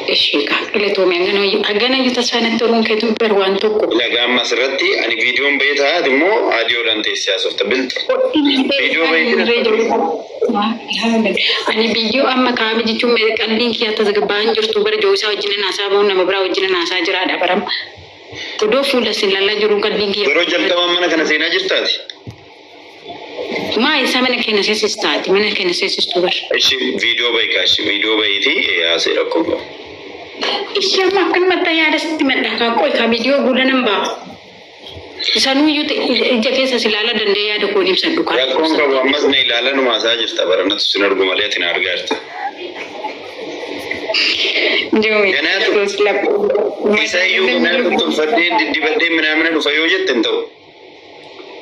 إيش كله تومي أنا يتصفن تورون كتوم بروان توكو لا جام مسرتي أنا فيديو بيتها دمو عاديو لانتي سياسة تبلت فيديو بيتها أنا فيديو أما كامي جيتو مكانين كيا تزغبان جرتو برجوسا وجنة ناسا بون نمبرا وجنة ناسا جرا دبرم كدو فولا سيلالا جرون كدين كيا برو جل كمان منا كنا سينا جرتاتي ما يسمى كنا سيستاتي منا كنا سيستوبر إيش فيديو بيكاش فيديو بيتي يا سيركم إيش ما كان متى يا رست متى كوي كفيديو غودا نمبا سانو يوت إجاكي سيلالا دندي يا دكوني مسدوكا يا كون كوا مس نيلالا نمازا جرتا برنا تسنر غماليا تنار غارت جوي كنا كيسايو كنا تفردين دي بدي منامنا نفيوجت تنتو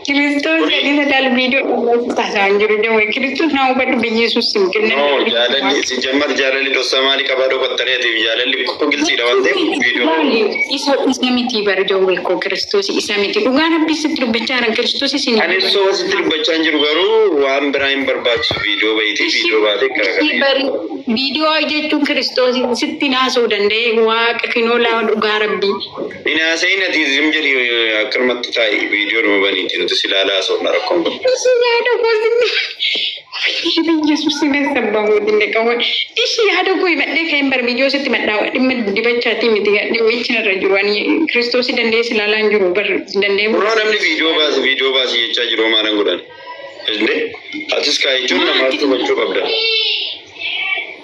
Kristus jadi dalam video tak sanjur jauh Kristus nak ubat Yesus mungkin. No, jalan si jamar jalan itu sama di kabar dokter ya di jalan di kukil si lawan deh video. Isa miti baru jauh ko Kristus isa miti. Ungana bisa terbicara Kristus sini. Ani so masih terbicara anjur baru wan beraim berbaca video baiti video balik kerana. Video aja tu Kristus sitti naso dande wa kekinola ugarabbi. Ina saya nanti jemjeri kermat tai video rumah bani itu silala so narakon. Ada kosin. Yesus ini sebab ini kawan. Isi ada koi mende kain bervideo sitti madawa. Dibaca tim itu ya. Dibaca rajuani Kristus dan dia silala anjur ber dan dia. Orang ni video bas ye caji rumah orang gudan. Isne? Atas kai jumlah macam macam apa?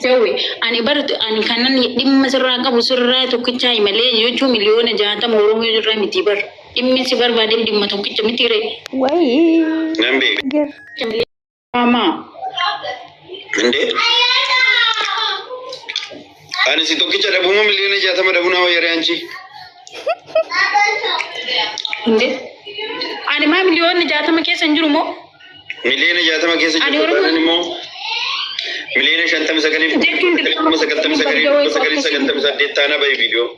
Jauhi, ani baru ani kanan di masyarakat busur tu kecai Malay, jual milion aja, tapi orang itu ramai tibar. Ini sebar badil di mata kecai mitire. Why? Nambe. Mama. Ande. Ani situ kecai ada bunga milion aja, tapi ada bunga wajah ranci. Ande. Ani mah milion aja, tapi kes anjur mo. Milion aja, tapi kes anjur. Ani mo. Milion shantam sekali, sekali di tanah bayi video.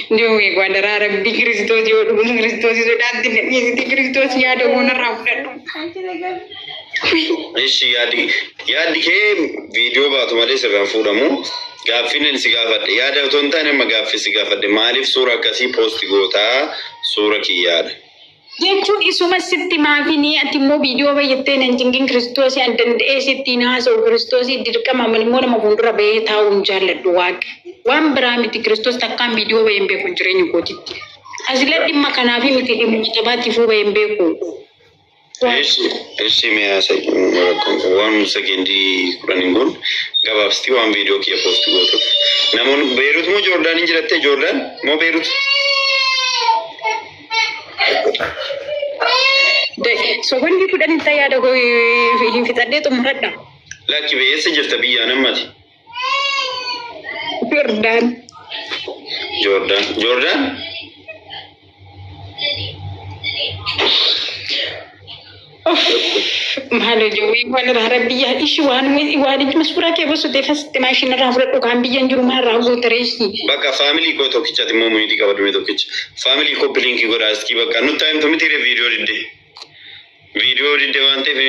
Jauh gua darah Rabbi Kristus jauh Kristus itu dah tidak ni Kristus ya ada owner rapat. Ishi yadi ke video batu malis rafudamu. Gafin si gafat ya ada tonton yang magafi si gafat malif surah kasih post gota surah kiyad. Jechuun isuma sitti maafini ati immoo viidiyoo baay'attee nanjingin Kiristoos danda'ee sitti naasa'u Kiristoos dirqama immoo nama fuuldura bahee taa'uun jaalladhu waaqa. Waan biraa miti Kiristoos takkaan viidiyoo bahee hin beeku jireenya kootitti. Asila dhimma kanaafi miti dhimma tabaatiifuu bahee hin beeku. Ishi mi'aasa waan sagendii kudhaniin kun gabaabsitii waan viidiyoo kiyya poosti gootuuf. Namoonni Beerut moo Joordaan hin jiratte Joordaan moo Beerut? So when you put anything out of him fit a day to Murada. Like you say just a be an amati. Jordan. Mahalo Joey, one of the Arabia issue one with Iwadi Masura was the first machine of Gambi and Juma Rago Teresi. Baka family go to kitch at the moment you covered with the kitch. Family coupling you got ask you, no time to meet a video today. Video di dewan TV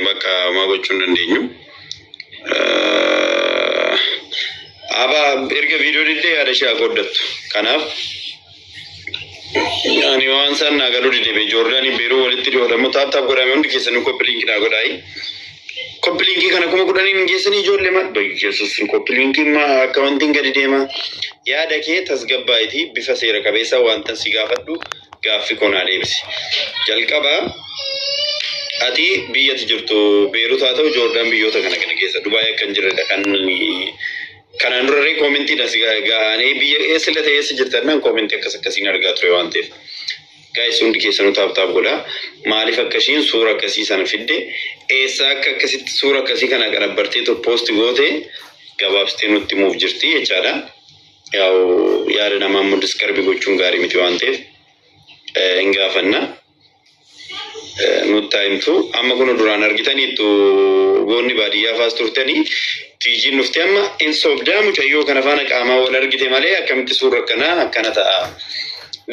maka magochun ndenyu aba erge video di de ada sha godat kanaf yani wansan nagaru di de Jordani beru walitti do mutab tab gora men kisanu ko link na godai ko link kana kuma kudani ngesani jolle ma do Jesus ko link ma accounting gadi de ma ya dake tasgabbaiti bifa sera kabesa wantan sigafaddu gafi kona lebsi jalqaba ati biyya jirtu Beirut atau Jordan biyyota kana keessa Dubai kan jirta kan nurre commenti da siga gaane biyya esla ta'e jirtan nan commenti akkasiin argaa ture waan ta'eef guys hundi keessanuu taap godha maaliif akkasiin suura akkasii sana fidde eessa akkasitti suura akkasii kana qarabbartee to post goote gabaabsitee nutti muuf jirti jechaadha yaa'u yaada nama mudis qarbi gochuun gaarii miti waan ta'eef hin gaafanna nuttaimtu amma kun duraan argitanii tu goonni baadiyyaa faas turtanii tiijiin nuftee amma in sobdaa mucayyoo kana faana qaamaa wal argite malee akkamitti suuraa akkana ta'a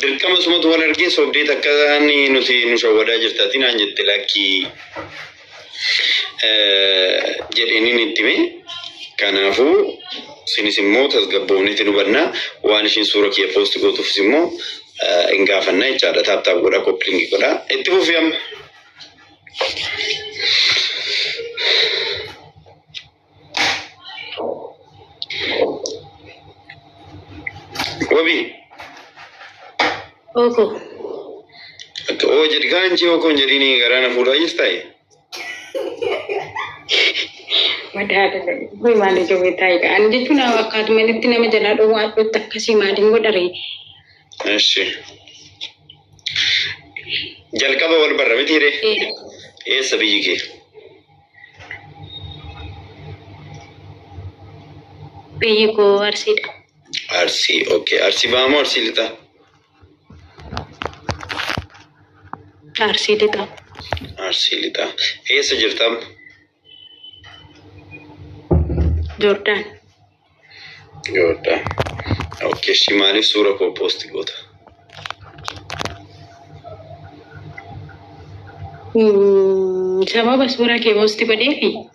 dirqama sumatu wal argee sobdee takkaani nuti nu shawwadaa jirtaatiin aan jette lakkii jedhanii itti mee kanaafuu sinis immoo tasgabboonni tinubanna waan ishiin suura kee post gootuuf immoo ingaafanna jechaadha taaptaap godha kopplingi godha itti fufiyam wabi Oko. Oh jadi ganji oko jadi ni garana fuda istai. Madada gue mana coba tahu kan? Andi tu nak wakat mana tu nama jalan doa tu tak kasih mading gue dari. Asyik. Jalka bawa lebar rapi tire. Sabi je. Pergi ko Arsi. Arsi, okay. Arsi bawa mau Arsi lita. Arsi lita. Arsi lita. Sejertam. Jordan. Jordan. Okay, shimali surah ko post gota. Sama bas surah ke post pada ni.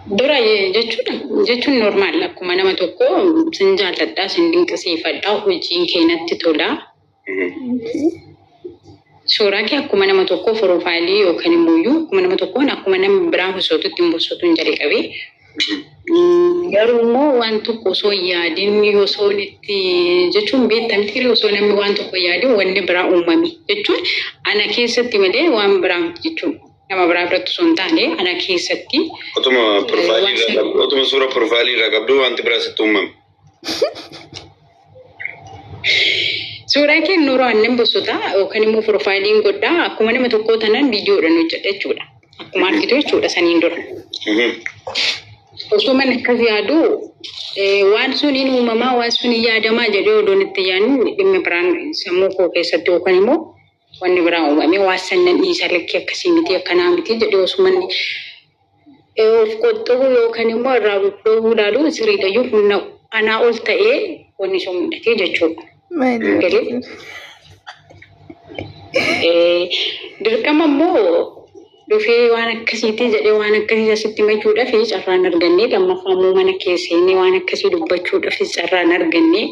Dora ye jechun normal lah. Kumana matoko senjal tata sending kesifat dah hujing kenat titola. Surah ke aku mana matoko profile yo kani moyu aku mana matoko nak aku mana berang sesuatu timbu sesuatu jari kawi. Garumo wantu koso yadin yo so niti jechun betam tiri so nami wantu ko yadin wanne berang umami. Jechun anak kesati made wan berang jechun. Nama berang beratu sontane anak kesati. Otuma surah profile ragabdu wanti berasatu umam. Surah ke nuru annem bosuta, okani mu profiling goda, aku mana matoko tanan video dan ucapnya cuda. Aku mark itu cuda sanindur. Osu mana kasi adu, wan suni nu mama wan suni ya ada mah jadi odonetian demi peran semua ko kesatu okani mu, wani berang umami wasan dan isalek ya kasi miti ya kana miti jadi osu mana. Of koto okani mu rabu rabu lalu cerita yuk na ana ulta wani som nanti jadi. Dirqama immoo dhufee waan akkasiitii jedhee waan akkasii asitti machuudhaaf carraan arganne lammaffaa immoo mana keessanii waan akkasii dubbachuudhaaf carraan arganne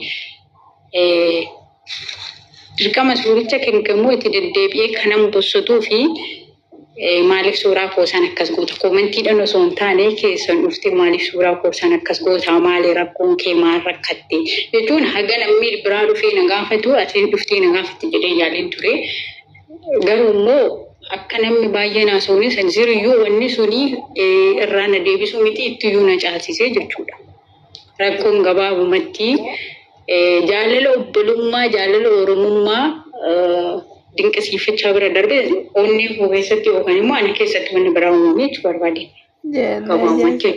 dirqama suuricha kengamoo itti deddeebi'ee kanan bossotuu fi maaliif suuraa koosan akkas goota koomentiidhaan osoo hin taane keessan dhufte maaliif suuraa koosan akkas goota maali rakkoon kee maal rakkatte jechuun haga namni biraa dhufee na gaafatu ati dhuftee na gaafatti jedhee yaaliin ture garuu immoo akka namni baay'een haasawni san ziriyyuu wanni suni irraa na deebisuu miti ittiyyuu na caalsisee jechuudha. Rakkoon gabaabumatti jaalala obbolummaa jaalala oromummaa dinqisiifachaa bira darbe onni keessatti yookaan immoo ana keessatti wanni biraa uumame jechuu barbaade. Okay.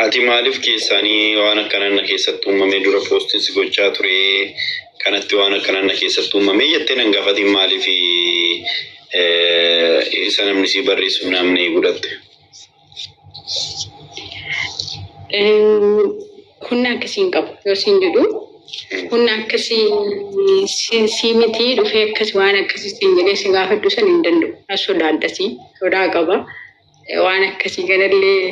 Ati maaliif keessanii waan akkanaan keessatti uumame dura poostis gochaa ture kanatti waan akkanaan keessatti uumame jettee nan gaafatiin maaliif isa namni si barreessu namni godhatte. Kunna akkasiin qabu yoo siin jedhu kun akkasii simiti dhufee akkasii waan akkasii jedhee si gaafadhu san hin danda'u. Sodaadhasii sodaa qaba. Waan akkasii ganallee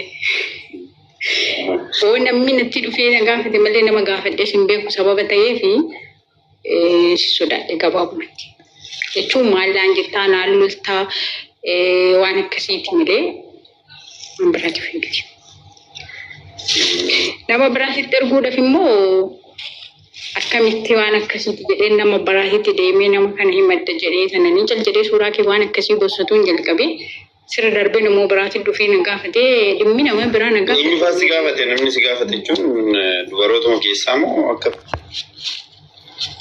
namni natti dhufee na gaafate malee nama gaafadhee sin beeku sababa ta'eefi si sodaadhe gabaabumatti. Jechuun maallaan jettaa naan loltaa waan akkasiiti malee waan biraatiif hin galu. Nama biraatitti erguudhaaf immoo akkamitti waan akkasiiti jedhee nama biraatitti deemee nama kana himadda jedhee sananii cal jedhee suuraa kee waan akkasii gossatuun jalqabee sirra darbee namoo biraatitti dhufee na gaafatee dhimmi nama biraa na gaafate. Inni faa si gaafate namni si gaafate jechuun dubarootuma keessaa moo akka?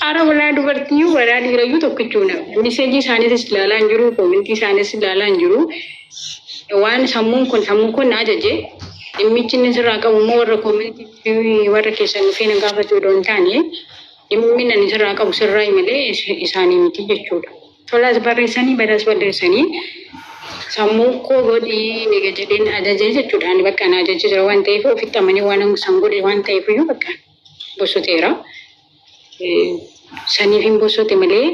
Ara walaa dubartiyyuu walaa dhiirayyuu tokkichuudha. Miseejii isaaniitis ilaalaa hin jiru, koomentii isaaniis ilaalaa hin jiru. Waan sammuun kun na ajaje dhimmichi inni sirraa qabu immoo warra koomentii warra keessan dhufee na gaafate odoo hin taane dhimmi inni sirraa qabu sirraa malee isaanii miti jechuudha. Tolaas barreessanii badaas barreessanii sammuu koo godhii nega jedheen ajajee jechuudha. Ani bakka na ajajee jira waan ta'eef ofitti amanii waan san godhe waan ta'eef iyyuu bakka bossoteera. Saniif hin bosote malee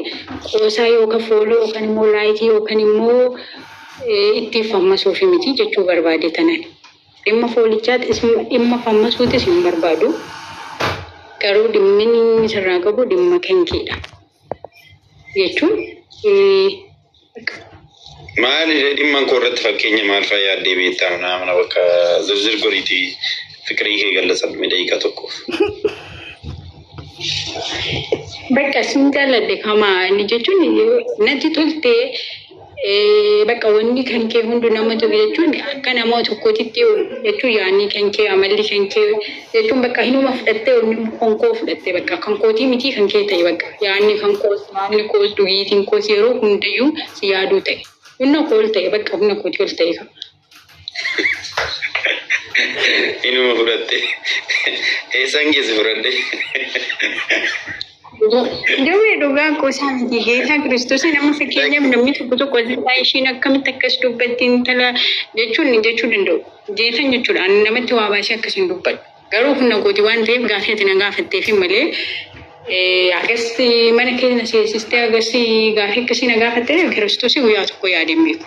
qoosaa yookaan fooloo yookaan immoo laayitii yookaan immoo itti fammasuuf miti jechuu barbaade tanan. Dhimma foolichaatti dhimma fammasuutis hin barbaadu. Garuu dhimmi sirraa qabu dhimma kankeedha. Jechuun maali dhimma korratti fakkeenya maal fa'aa yaaddee beektaa mana bakka zirzir goriitii fikirii kee gallasan daqiiqaa tokkoof. Bakka siin jaalladhe kamaa inni jechuun natti toltee bakka wanni kan kee hundu nama tokko jechuun akka nama tokkootitti jechuun yaadni kan kee amalli kan kee jechuun bakka hinuma fudhattee wanni konkoo fudhattee bakka kan kootii miti kan kee ta'e bakka yaadni kan koos maamni koos dhugiitiin koos yeroo hundayyuu si yaaduu ta'e humna koo ol ta'e bakka humna kootii ol ta'e kan. Inuma fudhattee eessaan geesse fudhadhee. Dawee dhugaa gosaa miti geetaa Kiristoosii nama fakkeenyaaf namni tokko ishiin akkamitti akkas dubbatti intala jechuun jechuu danda'u. Geetan jechuudha namatti waa baasee akkasiin dubbadhu. Garuu humna kooti waan ta'eef gaaffii ati na gaafatteefi malee agarsi mana keenya seensistee agarsi gaaffii akkasii na gaafattee Kiristoosii guyyaa tokko yaadeen beeku.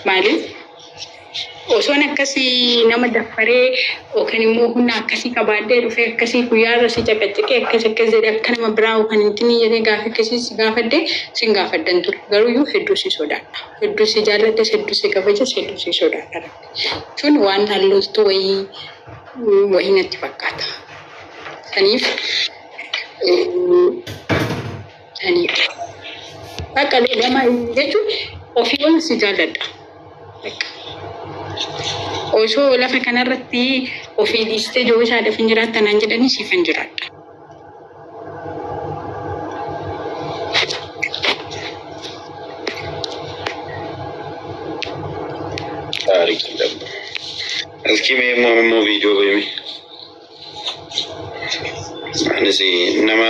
Maaliif? Osoon akkasii nama daffaree yookaan immoo humna akkasii qabaadhee dhufee akkasii guyyaarra si caqacaqee akkas jedhee akka nama biraa yookaan intinii jedhee gaaffii akkasii si gaafadhee sin gaafaddan ture. Garuu hedduu si sodaadha. Hedduu si jaalladhes hedduu si kabajas hedduu si sodaadha. Kun waan hallootu wayii natti fakkaata. Saniif bakka lama jechuun ofii ol si jaalladha. Osoo lafa kanarratti ofii dhiistee joo isaadhaaf hin jiraattan aan jedhanii siif hin jiraadha. Taarikii dhabba. Askii mee immoo viidiyoo beemi. Anis nama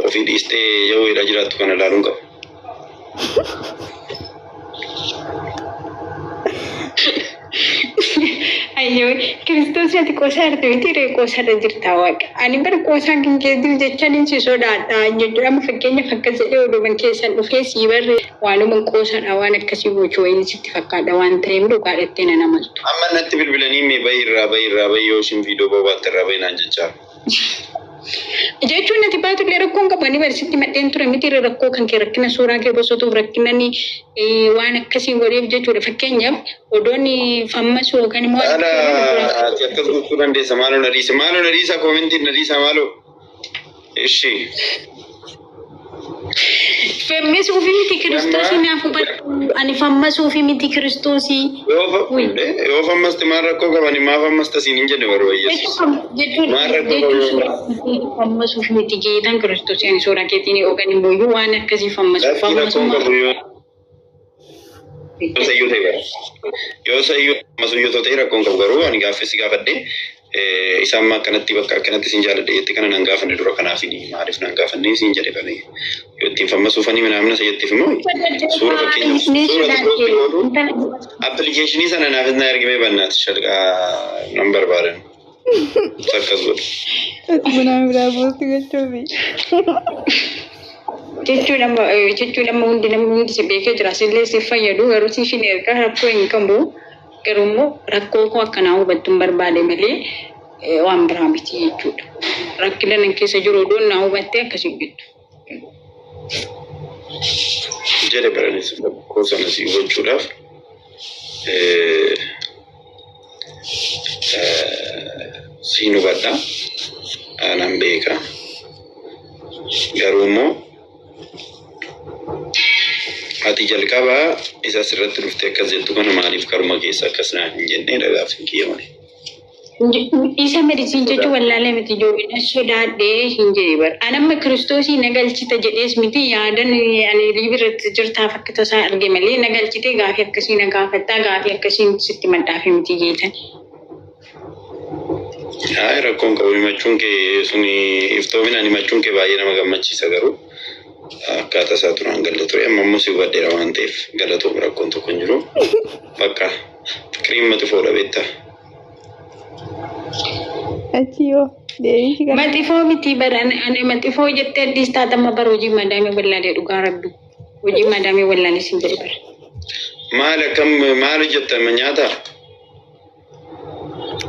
ofii dhiistee yoo irra jiraattu kana ilaaluun qabu. Ayo, Kiristoos ati qoosaa irratti miti qoosaa irra jirtaa waaqa. Ani bara qoosaa kan keetiif jecha ni si sodaadha jechuudha. Amma fakkeenyaaf akkas jedhee oduuman keessan dhufee sii barre waanuma qoosaadha waan akkasii gochuu wayii sitti fakkaata waan ta'eef dhugaadhattee na namaltu. Amma natti bilbilanii mee bayii yoo isin viidiyoo bobaatte irraa bayi naan jechaa. Jechuun nati baatullee rakkoon qabanii barsiitti madheen ture miti rakkoo kan kee rakkina suuraa kee bosootuuf rakkinani waan akkasii godheef jechuudha. Fakkeenyaaf odoon fammasuu yookaan immoo ati akkas gochuu dandeessa maaloo na dhiisa koomentiin na dhiisa maaloo. Ishi. Fammasuu fi miti Kiristoosii naaf hubadhu. Ani fammasuu fi miti Kiristoosii. Yoo fammaste maal rakkoo qabani maa fammasta siin hin jenne barbaayyeessu. Fammasuu fi miti geetan Kiristoosii ani suuraa keetiin yookaan immoo waan akkasii fammasuu. Yoo sayyuu fammasuu yoo ta'e rakkoon qabu garuu ani gaaffii gaafadhee isaan maa akkanatti bakka akkanatti siin jaaladhe jettee kana nan gaafanne dura kanaaf maaliif nan gaafanne siin jedhe bane yoo ittiin fammasuufaniiminaamina sayyattif immoo suura fakkeenyaaf appilikeeshinii sana naaf na ergimee bannaati shalqaa nan barbaadan takkas godhu. Bunaan biraa boosti gochuufi. Jechuudha namni hundi si beekee jira sillee si fayyadu garuu si hin ergaa rakkoo hin qabu. Garuu immoo rakkoo koo akkanaa hubachuun barbaade malee waan biraa miti jechuudha. Rakkina nan keessa jiru odoon naa hubattee akkasii jettu. Jedhe baranis rakkoo sana si hubachuudhaaf siin hubadha aanan beeka. Garuu immoo ati jalqabaa isa sirratti dhuftee akkas jettu kana maaliif karuma keessa akkas naan hin jennee dhagaaf hin kiyyamne. Isa medisiin jechuun wallaalee miti ijoolleen sodaadhee hin jedhe bara. Ani amma Kiristoosii na galchita jedhees miti yaadan ani liibirratti jirtaaf akka tasaa arge malee na galchitee gaafii akkasii na gaafattaa gaafii akkasiin sitti maddaafii miti geetan. Haa rakkoon qabu himachuun kee suni iftoominaan himachuun kee baay'ee nama gammachiisa garuu. Akkaataa isaa turaan galata ture amma immoo si hubadheera waan ta'eef galatuuf rakkoon tokko hin jiru. Bakka fikiriin mati fuudha beektaa. Achio. Deebiin kana. Maxifoo miti baran ani maxifoo jettee distaa tamma bar hojii madaamii wallaalee dhugaa rabbi. Hojii madaamii wallaalee sin jedhe bara. Maal jettama nyaata?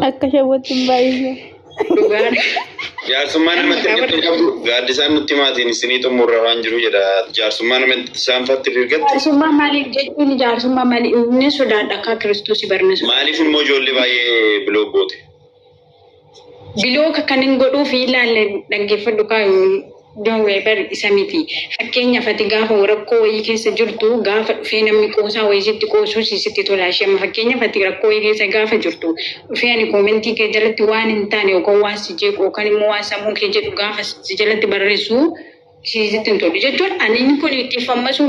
Akka shawwatti hin baay'isne. Dhugaa. Jaarsummaa namatti hirkatti qabdu gaaddisaan nutti maatiin isinii xumurra waan jiru jedha. Jaarsummaa namatti isaan fatti hirkatti. Jaarsummaa maaliif jechuun jaarsummaa maaliif inni sodaadha akka Kiristoos barneessu. Maaliif immoo ijoollee baay'ee biloo goote? Bilooka kan hin godhuu fi ilaalle dhaggeeffadhu kaayuu doonwee bar isa miti. Fakkeenyaaf ati gaafa rakkoo wayii keessa jirtu gaafa dhufee namni qoosaa wayii sitti qoosuu sitti tolaa ishee fakkeenyaaf ati rakkoo wayii keessa gaafa jirtu dhufee ani koomentii kee jalatti waan hin taane yookaan waan si jeequ yookaan immoo waan sammuu kee jedhu gaafa si jalatti barreessu sitti hin tolu jechuun ani kun itti fammasuu